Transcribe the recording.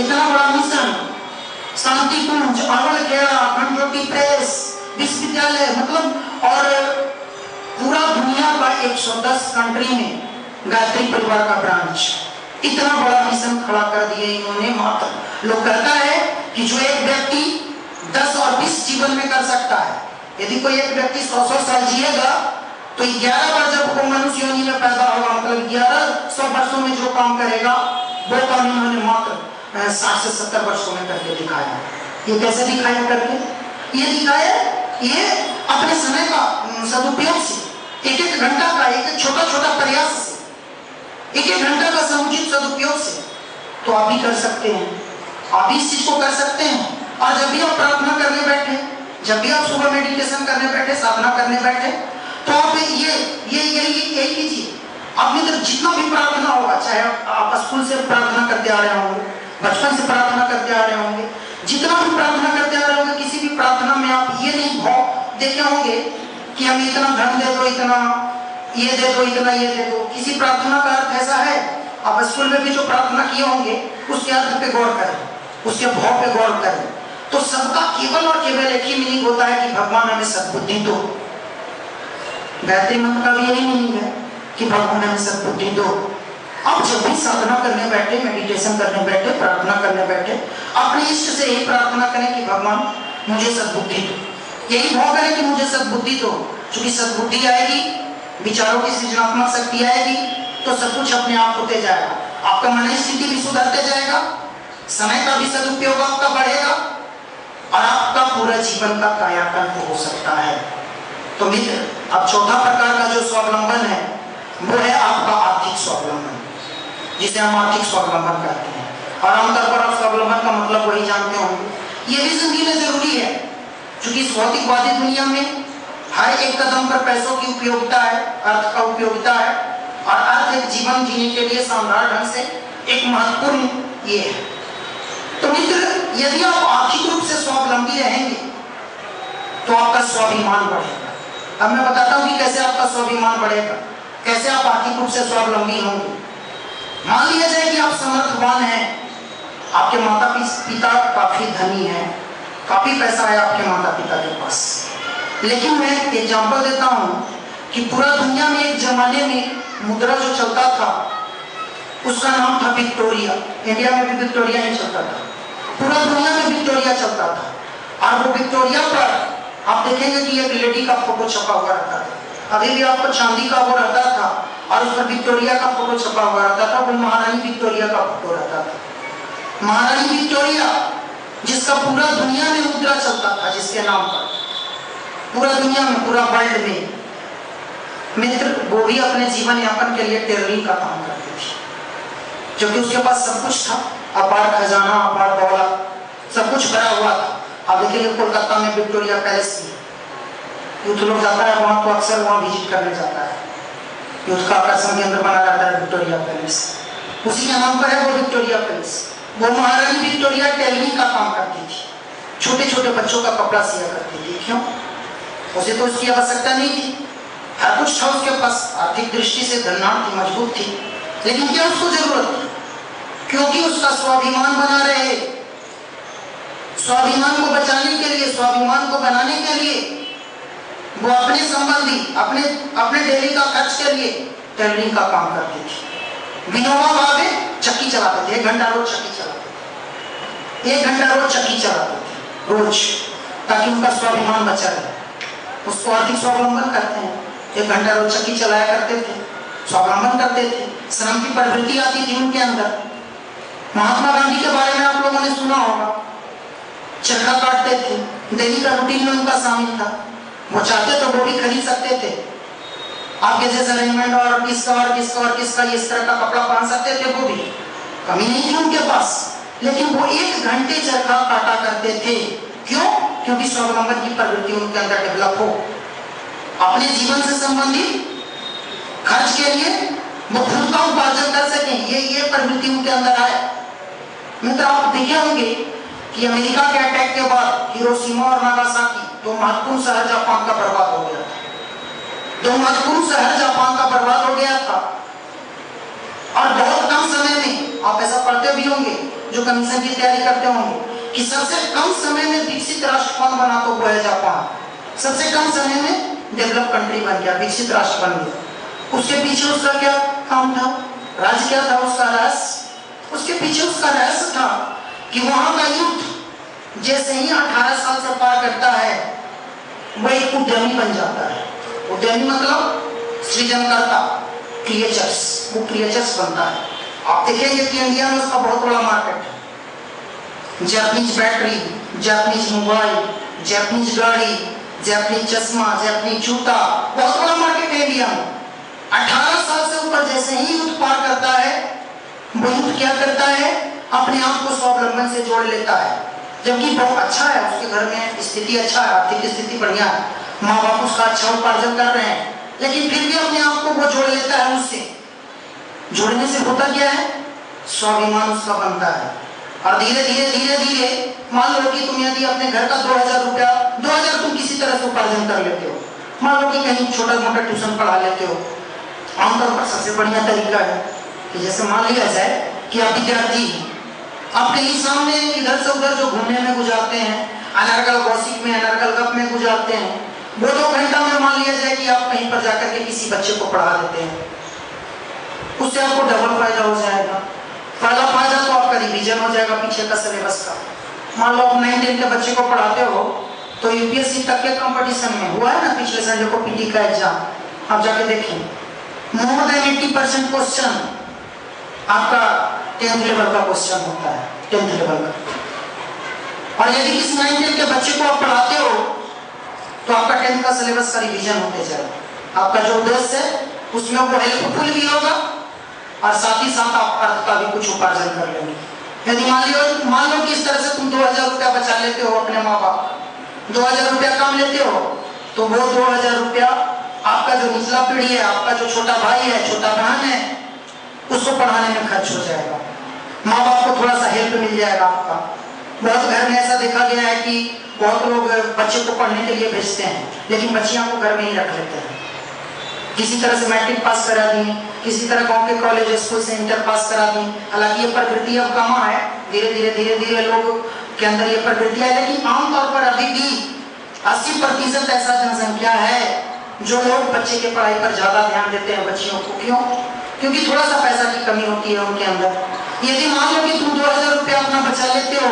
इतना बड़ा मिशन, शांति कुंज, अवलखेड़ा, घंटोटी प्रेस, विश्वविद्यालय, मतलब और पूरा दुनिया का 110 कंट्री में गायत्री परिवार का ब्रांच, इतना बड़ा मिशन खड़ा कर दिए इन्होंने। मात्र लोग कहता है कि जो एक व्यक्ति 10 और 20 जीवन में कर सकता है, यदि कोई एक व्यक्ति 100 साल जिएगा तो 11 बार जब वो मनुष्य योनि में पैदा होगा, मतलब 1100 वर्षों में जो काम करेगा वो काम इन्होंने मात्र 60 से 70 वर्षों में करके दिखाया। ये कैसे दिखाया करके? ये दिखाया ये अपने समय का सदुपयोग से, एक एक घंटा का एक एक छोटा छोटा प्रयास से, एक एक घंटा का समुचित सदुपयोग से। तो आप भी कर सकते हैं, आप भी इस चीज को कर सकते हैं। और जब भी आप प्रार्थना करने बैठे, जब भी आप सुबह मेडिटेशन करने बैठे, साधना करने बैठे, तो आप ये कीजिए। अपनी तरफ जितना भी प्रार्थना होगा, चाहे आप स्कूल से प्रार्थना करते आ रहे होंगे, बचपन से प्रार्थना करते आ रहे होंगे, जितना भी प्रार्थना करते आ रहे होंगे, किसी भी प्रार्थना में आप ये नहीं भाव देखे होंगे कि हमें इतना धन दे दो, इतना ये दे दो, इतना ये दे दो। किसी प्रार्थना का अर्थ ऐसा है, आप स्कूल में भी जो प्रार्थना किए होंगे उसके अर्थ पे गौर करें, उसके भाव पे गौर करें। तो सबका केवल और केवल एक ही मीनिंग होता है कि भगवान हमें सद्बुद्धि दो। गायत्री मंत्र का भी यही मीनिंग है कि भगवान हमें सद्बुद्धि दो। अब जब भी साधना करने बैठे, मेडिटेशन करने बैठे, प्रार्थना करने बैठे, अपने इष्ट से यही प्रार्थना करें कि भगवान मुझे सद्बुद्धि दो। यही भाव करें कि मुझे सद्बुद्धि दो। क्योंकि सद्बुद्धि आएगी, विचारों की सृजनात्मक शक्ति आएगी, तो सब कुछ अपने आप होते जाएगा। आपका मन स्थिति भी सुधरते जाएगा, समय का भी सदुपयोग आपका बढ़ेगा और आपका पूरा जीवन का कायाकल्प हो सकता है। तो मित्र, अब चौथा प्रकार का जो स्वावलंबन है वो है आपका आर्थिक स्वावलंबन, जिसे हम आर्थिक स्वावलंबन कहते हैं। और आमतौर पर आप स्वावलंबन का मतलब वही जानते होंगे। ये भी जिंदगी में जरूरी है, क्योंकि इस भौतिकवादी दुनिया में हर एक कदम पर पैसों की उपयोगिता है, अर्थ का उपयोगिता है, और अर्थ एक जीवन जीने के लिए शानदार ढंग से एक महत्वपूर्ण ये है। तो मित्र, यदि आप आर्थिक रूप से स्वावलंबी रहेंगे तो आपका स्वाभिमान बढ़ेगा। अब मैं बताता हूं कि कैसे आपका स्वाभिमान बढ़ेगा, कैसे आप आर्थिक रूप से स्वावलंबी होंगे। मान लिया जाए कि आप समर्थवान हैं, आपके माता पिता काफी धनी हैं, काफी पैसा है आपके माता पिता के पास। लेकिन मैं एग्जांपल देता हूं कि पूरा दुनिया में एक जमाने में मुद्रा जो चलता था उसका नाम था विक्टोरिया। इंडिया में भी विक्टोरिया ही चलता था, पूरा दुनिया में विक्टोरिया चलता था। और वो विक्टोरिया पर आप देखेंगे कि एक लेडी का फोटो छपा हुआ रहता था। अभी भी आपको चांदी का वो रहता था और उस पर विक्टोरिया का फोटो छपा हुआ रहता था। वो महारानी विक्टोरिया का फोटो रहता था। महारानी विक्टोरिया, जिसका पूरा दुनिया में मुद्रा चलता था, जिसके नाम पर पूरा दुनिया में, पूरा वर्ल्ड में। मित्र, वो भी अपने जीवन यापन के लिए टेलरिंग का काम करती थी, क्योंकि उसके पास सब कुछ था, अपार खजाना, अपार दौलत, सब कुछ भरा हुआ था। आप देखिए कोलकाता में विक्टोरिया पैलेस भी, यूथ लोग जाता है वहां तो अक्सर वहां विजिट करने जाता है। यूथ का आकर्षण केंद्र बना रहता है विक्टोरिया पैलेस, उसी के नाम पर है वो विक्टोरिया पैलेस। वो महारानी विक्टोरिया टेलरिंग का काम करती थी, छोटे छोटे बच्चों का कपड़ा सिया करती थी। क्यों? उसे तो उसकी आवश्यकता नहीं थी, हर कुछ था उसके पास, आर्थिक दृष्टि से धनाढ़ थी, मजबूत थी। लेकिन क्या उसको जरूरत थी? क्योंकि उसका स्वाभिमान बना रहे, स्वाभिमान को बचाने के लिए, स्वाभिमान को बनाने के लिए वो अपने संबंधी, अपने डेली का खर्च के लिए टेलरिंग का काम करती थी। विनोबा भावे चक्की चलाते थे, 1 घंटा रोज चक्की चलाते थे, 1 घंटा रोज चक्की चलाते थे रोज, ताकि उनका स्वाभिमान बचा रहे। उसको आर्थिक स्वावलंबन करते हैं। 1 घंटा रोज चक्की चलाया करते थे, स्वावलंबन करते थे, श्रम की प्रवृत्ति आती थी उनके अंदर। महात्मा गांधी के बारे में आप लोगों ने सुना होगा, चरखा काटते थे, डेली का रूटीन में उनका शामिल था। वो चाहते तो वो भी खरीद सकते थे, आपके जैसे रेमंड और किसका इस तरह का कपड़ा पहन सकते थे, वो भी कमी नहीं थी उनके पास। लेकिन वो 1 घंटे चरखा काटा करते थे। क्यों? क्योंकि स्वावलंबन की प्रवृत्ति उनके अंदर डेवलप हो, अपने जीवन से संबंधित खर्च के लिए वो खुद का उपार्जन कर सकें, ये प्रवृत्ति उनके अंदर आए। मित्र, आप देखे होंगे कि अमेरिका के अटैक के बाद हिरोशिमा और नागासाकी, 2 महत्वपूर्ण शहर जापान का बर्बाद हो गया था। 2 महत्वपूर्ण शहर जापान का बर्बाद हो गया था और बहुत कम समय में, आप ऐसा पढ़ते भी होंगे, जो कमीशन की तैयारी करते होंगे, कि सबसे कम समय में विकसित राष्ट्र कौन बना, तो वो है जापान। सबसे कम समय में डेवलप कंट्री बन गया, विकसित राष्ट्र बन गया। उसके पीछे उसका क्या काम था, राज क्या था उसका रहस्य? उसके पीछे उसका रहस्य था कि वहां का यूथ जैसे ही 18 साल से पार करता है, वह एक उद्यमी बन जाता है। उद्यमी मतलब सृजनकर्ता, क्रिएचर्स, वो क्रिएचर्स बनता है। आप देखेंगे कि इंडिया में उसका बहुत बड़ा मार्केट है। Japanese battery, Japanese mobile, Japanese गाड़ी, जापानीज चश्मा, जापानीज जूता, बहुत बड़ा मार्केट है इंडिया में। 18 साल से ऊपर जैसे ही यूथ पार करता है, वो यूथ क्या करता है, अपने आप को स्वावलंबन से जोड़ लेता है। जबकि बहुत अच्छा है, उसके घर में स्थिति अच्छा है, आर्थिक स्थिति बढ़िया है, माँ बाप उसका अच्छा उपार्जन कर रहे हैं, लेकिन फिर भी अपने आप को वो जोड़ लेता है उससे। जोड़ने से होता क्या है, स्वाभिमान उसका बनता है। और धीरे धीरे मान लो कि तुम यदि अपने घर का 2000 रुपया, 2000 तुम किसी तरह से उपार्जन कर लेते हो, मान लो कि कहीं छोटा मोटा ट्यूशन पढ़ा लेते हो। आमतौर पर सबसे बढ़िया तरीका है कि जैसे मान लिया जाए कि आप विद्यार्थी हैं, आप कहीं सामने इधर से उधर जो घूमने में गुजारते हैं, अनर्गल गॉसिप में, अनर्गल गप में गुजारते हैं, वो 2 घंटा में मान लिया जाए कि आप कहीं पर जाकर के किसी बच्चे को पढ़ा देते हैं, उससे आपको डबल फायदा हो जाएगा। पहला फायदा तो आपका रिवीजन हो जाएगा पीछे का सिलेबस का। मान लो आप 9-10 के बच्चे को पढ़ाते हो, तो यूपीएससी तक के कंपटीशन में हुआ है ना, पिछले संडे को पीटी का एग्जाम, आप जाके देखें, मोर देन 80% क्वेश्चन आपका 10th लेवल का क्वेश्चन होता है, 10th लेवल का। और यदि किसी 9-10 के बच्चे को आप पढ़ाते हो, तो आपका 10th का सिलेबस का रिवीजन होते जाएगा। आपका जो उद्देश्य है उसमें वो हेल्पफुल भी होगा, और साथ ही साथ आप अर्थ का भी कुछ उपार्जन कर लेंगे। यदि मान लो कि इस तरह से तुम 2000 रुपया बचा लेते हो अपने माँ बाप, 2000 रुपया कम लेते हो, तो वो 2000 रुपया आपका जो निचला पीढ़ी है, आपका जो छोटा भाई है, छोटा बहन है, उसको पढ़ाने में खर्च हो जाएगा। माँ बाप को थोड़ा सा हेल्प मिल जाएगा आपका। बहुत घर में ऐसा देखा गया है कि बहुत लोग बच्चे को पढ़ने के लिए भेजते हैं, लेकिन बच्चियां को घर में ही रख लेते हैं। किसी तरह से मैट्रिक पास करा दी, किसी तरह गांव के कॉलेज स्कूल से इंटर पास करा दी। हालांकि ये प्रवृत्ति अब कम है, धीरे धीरे लोगों के अंदर ये प्रवृत्ति है, लेकिन आमतौर पर अभी भी 80% ऐसा जनसंख्या है जो लोग बच्चे के पढ़ाई पर ज्यादा ध्यान देते हैं, बच्चियों को। क्यों? क्योंकि थोड़ा सा पैसा की कमी होती है उनके अंदर। यदि मान लो कि तुम 2000 रुपया अपना बचा लेते हो,